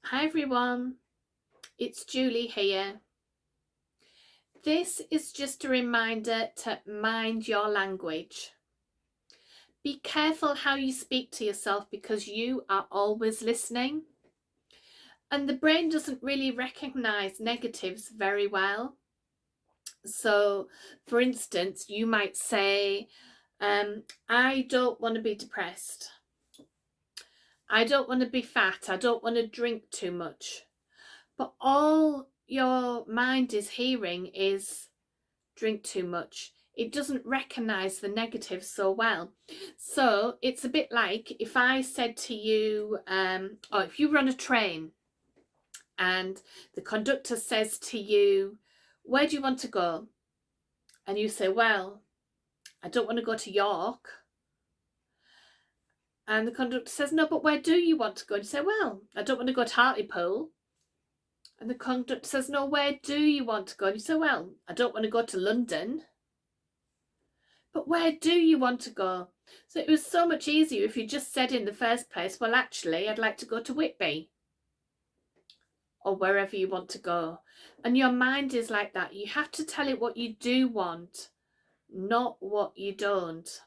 Hi everyone, it's Julie here. This is just a reminder to mind your language. Be careful how you speak to yourself because you are always listening. And the brain doesn't really recognize negatives very well. So, for instance, you might say, I don't want to be depressed. I don't want to be fat. I don't want to drink too much. But all your mind is hearing is drink too much. It doesn't recognize the negative so well. So it's a bit like if I said to you, or if you run a train and the conductor says to you, where do you want to go? And you say, well, I don't want to go to York. And the conductor says, no, but where do you want to go? And you say, well, I don't want to go to Hartlepool. And the conductor says, no, where do you want to go? And you say, well, I don't want to go to London. But where do you want to go? So it was so much easier if you just said in the first place, well, actually, I'd like to go to Whitby or wherever you want to go. And your mind is like that. You have to tell it what you do want, not what you don't.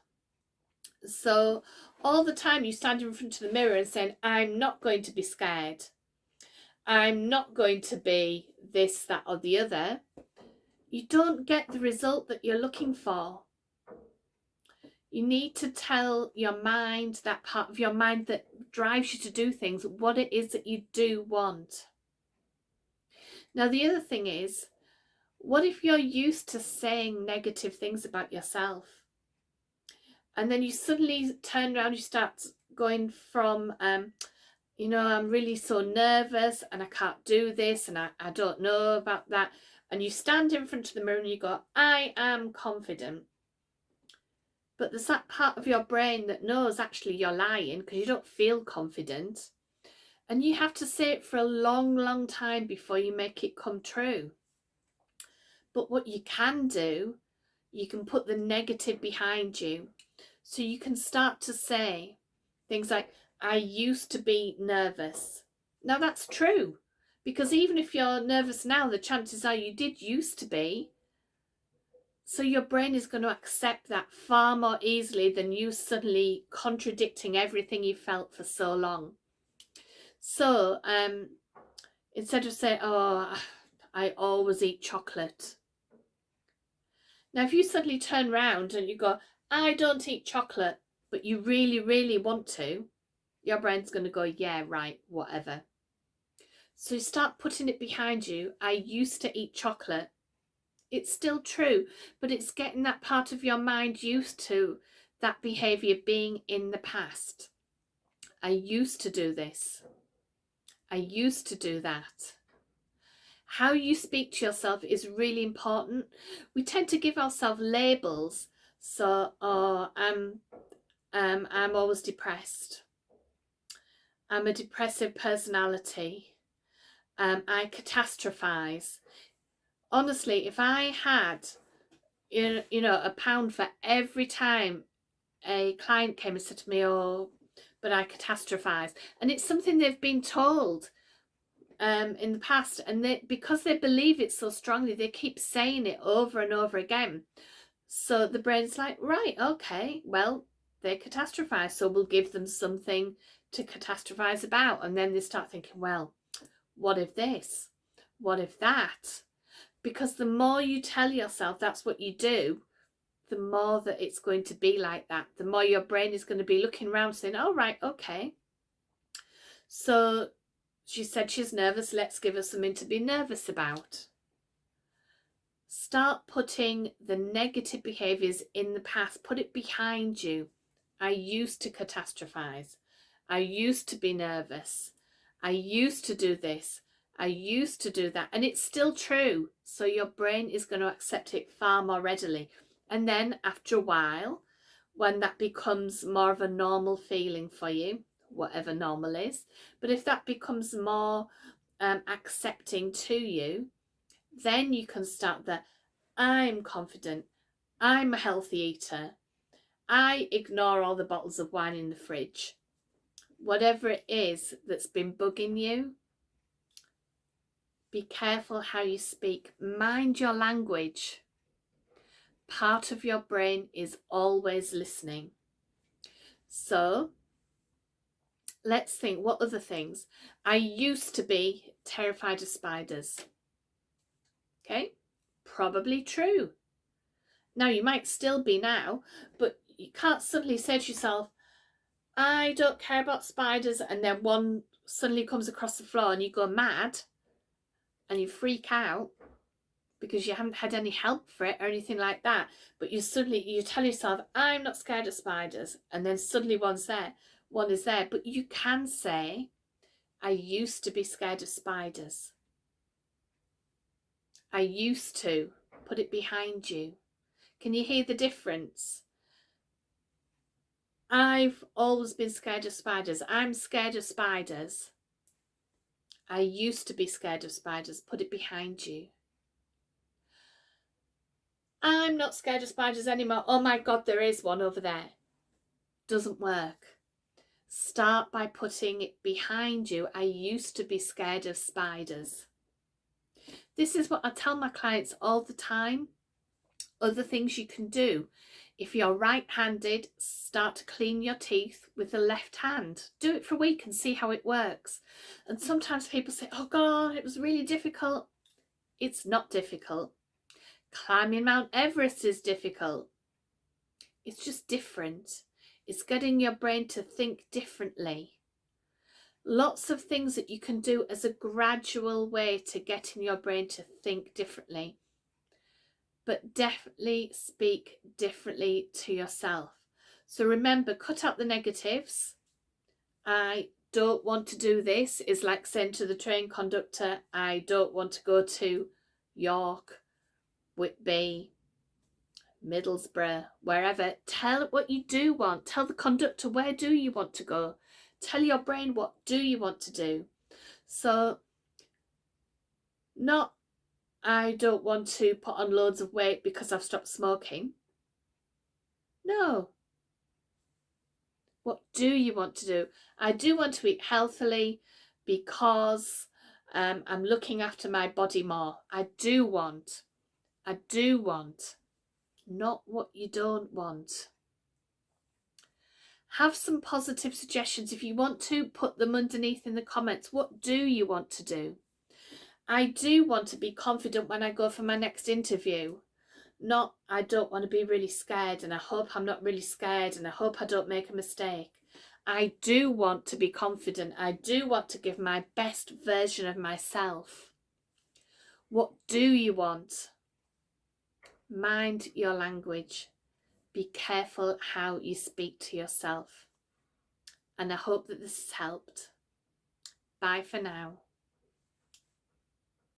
So all the time you stand in front of the mirror and saying, I'm not going to be scared. I'm not going to be this, that, or the other. You don't get the result that you're looking for. You need to tell your mind, that part of your mind that drives you to do things, what it is that you do want. Now, the other thing is, what if you're used to saying negative things about yourself? And then you suddenly turn around, you start going from, I'm really so nervous and I can't do this and I don't know about that. And you stand in front of the mirror and you go, I am confident. But there's that part of your brain that knows actually you're lying because you don't feel confident. And you have to say it for a long, long time before you make it come true. But what you can do, you can put the negative behind you. So you can start to say things like, I used to be nervous. Now that's true. Because even if you're nervous now, the chances are you did used to be. So your brain is going to accept that far more easily than you suddenly contradicting everything you felt for so long. So instead of saying, oh, I always eat chocolate. Now, if you suddenly turn around and you go, I don't eat chocolate, but you really, really want to, your brain's going to go, yeah, right, whatever. So you start putting it behind you. I used to eat chocolate. It's still true, but it's getting that part of your mind used to that behavior being in the past. I used to do this. I used to do that. How you speak to yourself is really important. We tend to give ourselves labels. So, I'm always depressed. I'm a depressive personality. I catastrophize. Honestly, if I had, a pound for every time a client came and said to me, oh, but I catastrophize, and it's something they've been told in the past, and because they believe it so strongly, they keep saying it over and over again. So the brain's like, right, okay, well, they catastrophize, so we'll give them something to catastrophize about. And then they start thinking, well, what if this? What if that? Because the more you tell yourself that's what you do, the more that it's going to be like that. The more your brain is going to be looking around saying, oh, right, okay. So she said she's nervous. Let's give her something to be nervous about. Start putting the negative behaviors in the past. Put it behind you. I used to catastrophize. I used to be nervous. I used to do this. I used to do that. And it's still true. So your brain is going to accept it far more readily. And then after a while, when that becomes more of a normal feeling for you, whatever normal is, but if that becomes more accepting to you, then you can start the, I'm confident, I'm a healthy eater, I ignore all the bottles of wine in the fridge. Whatever it is that's been bugging you, Be careful how you speak. Mind your language. Part of your brain is always listening. So let's think, what other things? I used to be terrified of spiders. Okay, probably true. Now, you might still be now, but you can't suddenly say to yourself, I don't care about spiders, and then one suddenly comes across the floor and you go mad and you freak out because you haven't had any help for it or anything like that. But you tell yourself, I'm not scared of spiders, and then suddenly one is there. But you can say, I used to be scared of spiders. I used to. Put it behind you. Can you hear the difference? I've always been scared of spiders. I'm scared of spiders. I used to be scared of spiders. Put it behind you. I'm not scared of spiders anymore. Oh my God, there is one over there. Doesn't work. Start by putting it behind you. I used to be scared of spiders. This is what I tell my clients all the time. Other things you can do. If you're right-handed, start to clean your teeth with the left hand. Do it for a week and see how it works. And sometimes people say, oh God, it was really difficult. It's not difficult. Climbing Mount Everest is difficult. It's just different. It's getting your brain to think differently. Lots of things that you can do as a gradual way to getting your brain to think differently. But definitely speak differently to yourself. So remember, cut out the negatives. I don't want to do this is like saying to the train conductor, I don't want to go to York, Whitby, Middlesbrough, wherever. Tell what you do want. Tell the conductor, where do you want to go? Tell your brain, what do you want to do? So not, I don't want to put on loads of weight because I've stopped smoking. No. What do you want to do? I do want to eat healthily because I'm looking after my body more. I do want. Not what you don't want. Have some positive suggestions. If you want to, put them underneath in the comments. What do you want to do? I do want to be confident when I go for my next interview. Not, I don't want to be really scared and I hope I'm not really scared and I hope I don't make a mistake. I do want to be confident. I do want to give my best version of myself. What do you want? Mind your language. Be careful how you speak to yourself. And I hope that this has helped. Bye for now.